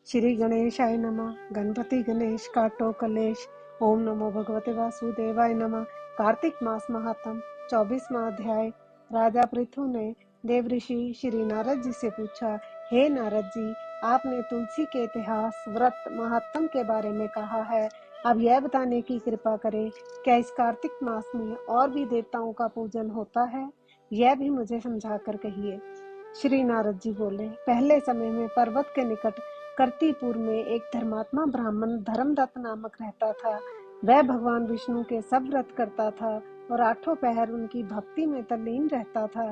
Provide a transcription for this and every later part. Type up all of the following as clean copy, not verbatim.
श्री गणेशाय नमः। गणपति गणेश काटो कलेश। ओम नमो भगवते वासुदेवाय नमः। कार्तिक मास महात्म 24वां अध्याय। राजा पृथु ने देव ऋषि श्री नारद जी से पूछा, हे नारद जी, आपने तुलसी के इतिहास, व्रत, महात्म के बारे में कहा है। अब यह बताने की कृपा करें, क्या इस कार्तिक मास में और भी देवताओं का पूजन होता है? यह भी मुझे समझाकर कहिए। श्री नारद जी बोले, पहले समय में पर्वत के निकट कर्तिपुर में एक धर्मात्मा ब्राह्मण धर्मदत्त नामक रहता था। वह भगवान विष्णु के सब व्रत करता था और 8 पहर उनकी भक्ति में तल्लीन रहता था।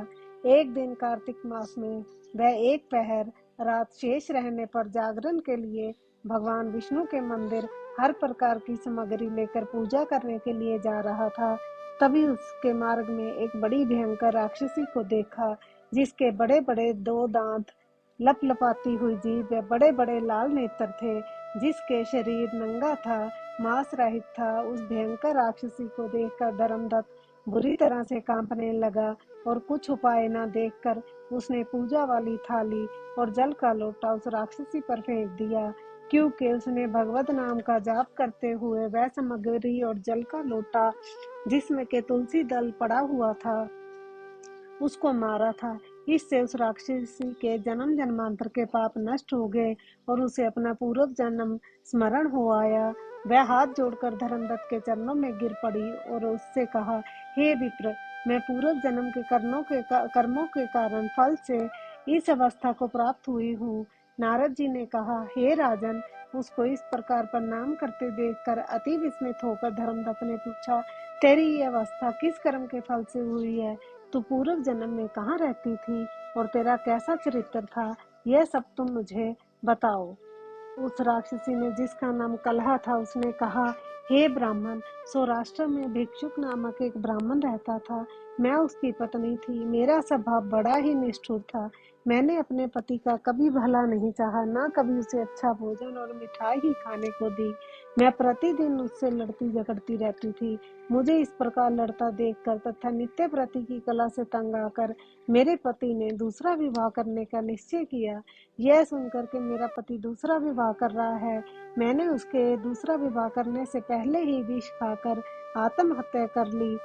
एक दिन कार्तिक मास में वह एक पहर रात शेष रहने पर जागरण के लिए भगवान विष्णु के मंदिर हर प्रकार की सामग्री लेकर पूजा करने के लिए जा रहा था। तभी उसके मार्ग में एक बड़ी भयंकर राक्षसी को देखा, जिसके बड़े बड़े 2 दांत, लपलपाती हुई जीभ व बड़े बड़े लाल नेत्र थे, जिसके शरीर नंगा था, मांस रहित था। उस भयंकर राक्षसी को देखकर धर्मदत्त बुरी तरह से कांपने लगा और कुछ उपाय न देखकर उसने पूजा वाली थाली और जल का लोटा उस राक्षसी पर फेंक दिया। क्योंकि उसने भगवत नाम का जाप करते हुए वह सामग्री और जल का लोटा, जिसमें के तुलसी दल पड़ा हुआ था, उसको मारा था। इससे उस राक्षसी के जन्म जन्मांतर के पाप नष्ट हो गए और उसे अपना पूर्व जन्म स्मरण हो आया। वह हाथ जोड़कर धर्मदत्त के चरणों में गिर पड़ी और उससे कहा, हे विप्र, मैं पूर्व जन्म के कर्मों के कारण फल से इस अवस्था को प्राप्त हुई हूँ। नारद जी ने कहा, हे राजन, उसको इस प्रकार प्रणाम करते देखकर अति विस्मित होकर धर्मदत्त ने पूछा, तेरी ये अवस्था किस कर्म के फल से हुई है? तू पूर्व जन्म में कहाँ रहती थी और तेरा कैसा चरित्र था? यह सब तुम मुझे बताओ। उस राक्षसी ने, जिसका नाम कलहा था, उसने कहा, हे ब्राह्मण, सौराष्ट्र में भिक्षुक नामक एक ब्राह्मण रहता था। मैं उसकी पत्नी थी। मेरा स्वभाव बड़ा ही निष्ठुर था। मैंने अपने पति का कभी भला नहीं चाहा, न कभी उसे अच्छा भोजन और मिठाई ही खाने को दी। मैं प्रतिदिन उससे लड़ती झगड़ती रहती थी। मुझे इस प्रकार लड़ता देखकर तथा नित्य प्रति की कला से तंग आकर मेरे पति ने दूसरा विवाह करने का निश्चय किया। यह सुनकर के मेरा पति दूसरा विवाह कर रहा है, मैंने उसके दूसरा विवाह करने से पहले ही विष खाकर आत्महत्या कर ली।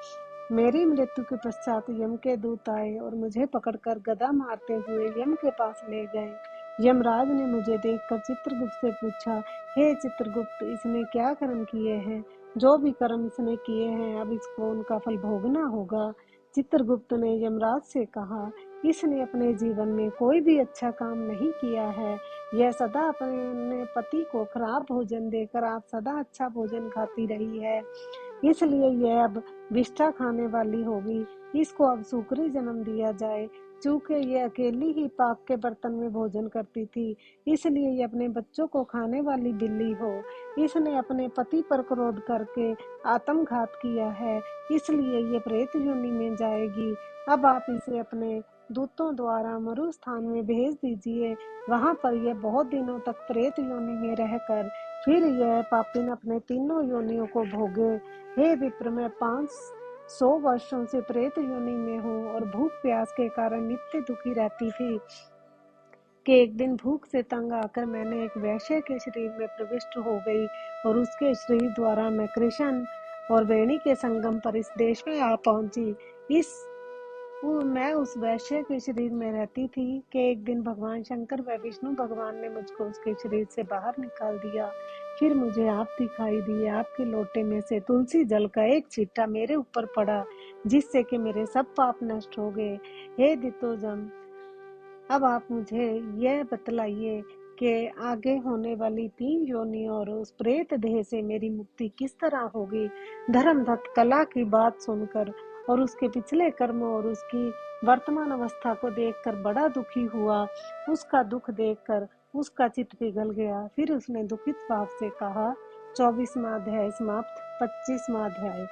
मेरी मृत्यु के पश्चात यम के दूत आए और मुझे पकड़कर गदा मारते हुए यम के पास ले गए। यमराज ने मुझे देखकर चित्रगुप्त से पूछा, हे चित्रगुप्त, इसने क्या कर्म किए हैं? जो भी कर्म इसने किए हैं, अब इसको उनका फल भोगना होगा। चित्रगुप्त ने यमराज से कहा, इसने अपने जीवन में कोई भी अच्छा काम नहीं किया है। यह सदा अपने पति को खराब भोजन देकर आप सदा अच्छा भोजन खाती रही है, इसलिए यह अब विष्ठा खाने वाली होगी। इसको अब सूकरी जन्म दिया जाए। चूंकि ये अकेली ही पाक के बर्तन में भोजन करती थी, इसलिए ये अपने बच्चों को खाने वाली बिल्ली हो। इसने अपने पति पर क्रोध करके आत्मघात किया है, इसलिए ये प्रेत योनि में जाएगी। अब आप इसे अपने दूतों द्वारा मरु स्थान में भेज दीजिए। वहां पर यह बहुत दिनों तक प्रेत योनि में रहकर फिर यह पापिन अपने तीनों योनियों को भोगे। हे विप्र, मैं 500 वर्षों से प्रेत योनि में हूँ और भूख प्यास के कारण नित्य दुखी रहती थी कि एक दिन भूख से तंग आकर मैंने एक वैश्य के शरीर में प्रविष्ट हो गई और उसके शरीर द्वारा मैं कृष्ण और वेणी के संगम पर इस देश में आ पहुंची। मैं उस वैश्य के शरीर में रहती थी कि एक दिन भगवान शंकर व विष्णु भगवान ने मुझको उसके शरीर से बाहर निकाल दिया। फिर मुझे आप दिखाई दिए। आपके लोटे में से तुलसी जल का एक छींटा मेरे ऊपर पड़ा, जिससे कि मेरे सब पाप नष्ट हो गए। हे दितोजम, अब आप मुझे यह बतलाइए कि आगे होने वाली 3 योनियों और उस प्रेत देह से मेरी मुक्ति किस तरह होगी। धर्मदत्त कला की बात सुनकर और उसके पिछले कर्मों और उसकी वर्तमान अवस्था को देखकर बड़ा दुखी हुआ। उसका दुख देखकर उसका चित्त पिघल गया। फिर उसने दुखित भाव से कहा, 24वां अध्याय समाप्त। 25वां अध्याय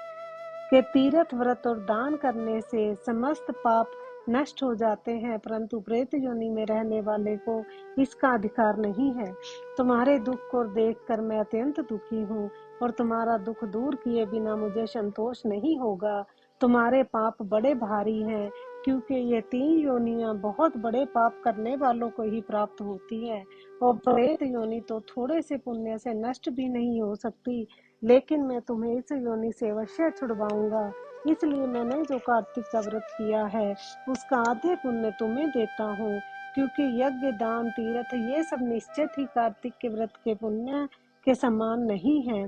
के तीर्थ, व्रत और दान करने से समस्त पाप नष्ट हो जाते हैं, परंतु प्रेत योनि में रहने वाले को इसका अधिकार नहीं है। तुम्हारे दुख को देखकर मैं अत्यंत दुखी हूँ और तुम्हारा दुख दूर किए बिना मुझे संतोष नहीं होगा। तुम्हारे पाप बड़े भारी हैं, क्योंकि ये 3 योनियां बहुत बड़े पाप करने वालों को ही प्राप्त होती हैं और प्रेत योनि तो थोड़े से पुण्य से नष्ट भी नहीं हो सकती, लेकिन मैं तुम्हें इस योनि से अवश्य छुड़वाऊंगा। इसलिए मैंने जो कार्तिक का व्रत किया है उसका आधे पुण्य तुम्हें देता हूँ, क्योंकि यज्ञ दान तीर्थ ये सब निश्चित ही कार्तिक के व्रत के पुण्य के समान नहीं है।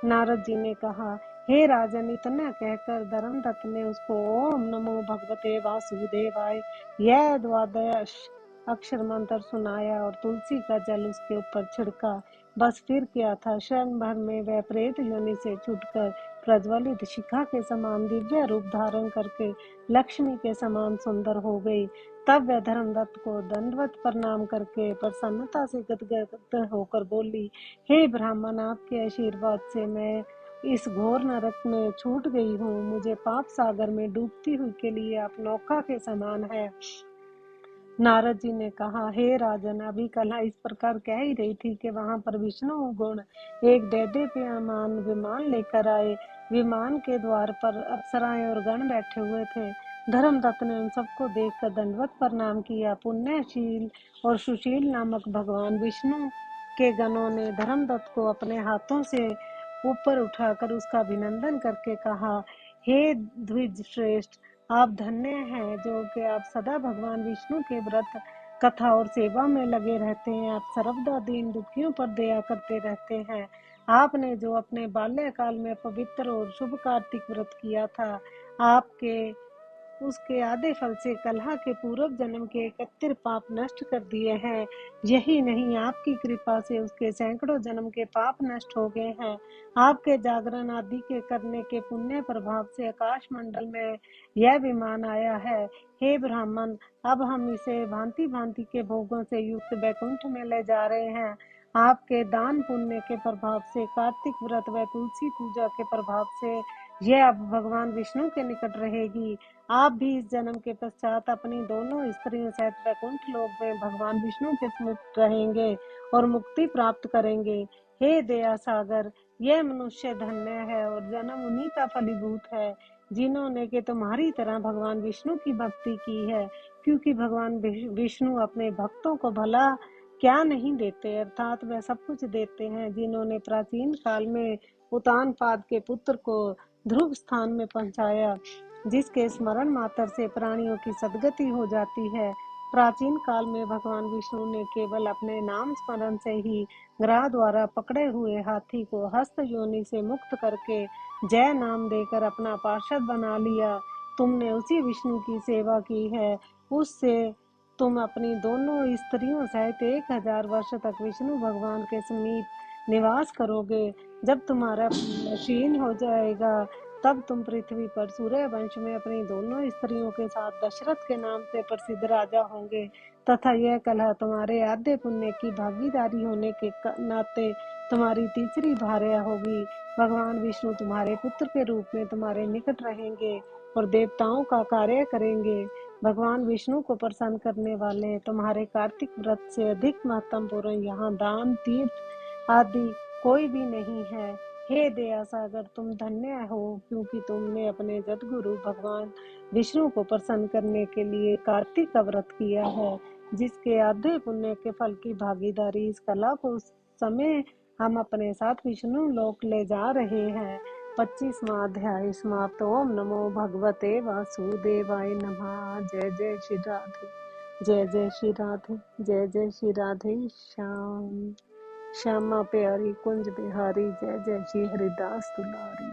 नारद जी ने कहा, हे राजन, इतना कहकर धर्मदत्त ने उसको ओम नमो भगवते वासुदेवाय यह द्वादश अक्षर मंत्र सुनाया और तुलसी का जल उसके ऊपर छिड़का। बस फिर क्या था, क्षण भर में वह प्रेत योनि से छूटकर प्रज्वलित शिखा के समान दिव्य रूप धारण करके लक्ष्मी के समान सुंदर हो गई। तब वह धर्मदत्त को दंडवत प्रणाम करके प्रसन्नता से गदगद होकर बोली, हे ब्राह्मण, आपके आशीर्वाद से मैं इस घोर नरक में छूट गई हूँ। मुझे पाप सागर में डूबती हुई के लिए आप नौका के समान है। नारद जी ने कहा, हे राजन, अभी कला इस प्रकार कह ही रही थी कि वहां पर विष्णु गुण एक दैदीप्यमान विमान लेकर आए। विमान के द्वार पर अप्सराएं और गण बैठे हुए थे। धर्मदत्त ने उन सबको देखकर दंडवत प्रणाम किया। पुण्यशील और सुशील नामक भगवान विष्णु के गणों ने धर्मदत्त को अपने हाथों से ऊपर उठाकर उसका अभिनंदन करके कहा, हे द्विज श्रेष्ठ, आप धन्य हैं जो कि आप सदा भगवान विष्णु के व्रत कथा और सेवा में लगे रहते हैं। आप सर्वदा दीन दुखियों पर दया करते रहते हैं। आपने जो अपने बाल्यकाल में पवित्र और शुभ कार्तिक व्रत किया था, आपके उसके आधे फल से कलह के पूर्व जन्म के 71 पाप नष्ट कर दिए हैं। यही नहीं, आपकी कृपा से उसके सैकड़ों जन्म के पाप नष्ट हो गए हैं। आपके जागरण आदि के करने के पुण्य प्रभाव से आकाश मंडल में यह विमान आया है। हे ब्राह्मण, अब हम इसे भांति भांति के भोगों से युक्त बैकुंठ में ले जा रहे हैं। आपके दान पुण्य के प्रभाव से, कार्तिक व्रत व तुलसी पूजा के प्रभाव से यह अब भगवान विष्णु के निकट रहेगी। आप भी इस जन्म के पश्चात अपनी दोनों स्त्रियों सहित वैकुंठ लोक में भगवान विष्णु के समीप रहेंगे और मुक्ति प्राप्त करेंगे। हे दया सागर, यह मनुष्य धन्य है और जन्म उन्हीं का फलीभूत है जिन्होंने कि तुम्हारी तरह भगवान विष्णु की भक्ति की है, क्योंकि भगवान विष्णु अपने भक्तों को भला क्या नहीं देते, अर्थात वह सब कुछ देते हैं। जिन्होंने प्राचीन काल में उतानपाद के पुत्र को ध्रुव स्थान में पहुंचाया, जिसके स्मरण मात्र से प्राणियों की सदगति हो जाती है। प्राचीन काल में भगवान विष्णु ने केवल अपने नाम स्मरण से ही ग्रह द्वारा पकड़े हुए हाथी को हस्त योनि से मुक्त करके जय नाम देकर अपना पार्षद बना लिया। तुमने उसी विष्णु की सेवा की है, उससे तुम अपनी दोनों स्त्रियों सहित 1000 वर्ष तक विष्णु भगवान के समीप निवास करोगे। जब तुम्हारा क्षीण हो जाएगा, तब तुम पृथ्वी पर सूर्य वंश में अपनी दोनों स्त्रियों के साथ दशरथ के नाम से प्रसिद्ध राजा होंगे, तथा यह कलह तुम्हारे आद्य पुण्य की भागीदारी होने के नाते तुम्हारी तीसरी भार्या होगी। भगवान विष्णु तुम्हारे पुत्र के रूप में तुम्हारे निकट रहेंगे और देवताओं का कार्य करेंगे। भगवान विष्णु को प्रसन्न करने वाले तुम्हारे कार्तिक व्रत से अधिक महत्वपूर्ण यहाँ दान तीर्थ आदि कोई भी नहीं है। हे दया सागर, तुम धन्य हो, क्योंकि तुमने अपने जगद्गुरु भगवान विष्णु को प्रसन्न करने के लिए कार्तिक का व्रत किया है, जिसके आधे पुण्य के फल की भागीदारी इस कला को उस समय हम अपने साथ विष्णु लोक ले जा रहे हैं। 25वां अध्याय समाप्त। ओम नमो भगवते वासुदेवाय नमः। जय जय श्री राधे, जय जय श्री राधे, जय जय श्री राधे श्याम। श्यामा प्यारी कुंज बिहारी, जय जय श्री हरिदास दुलारी।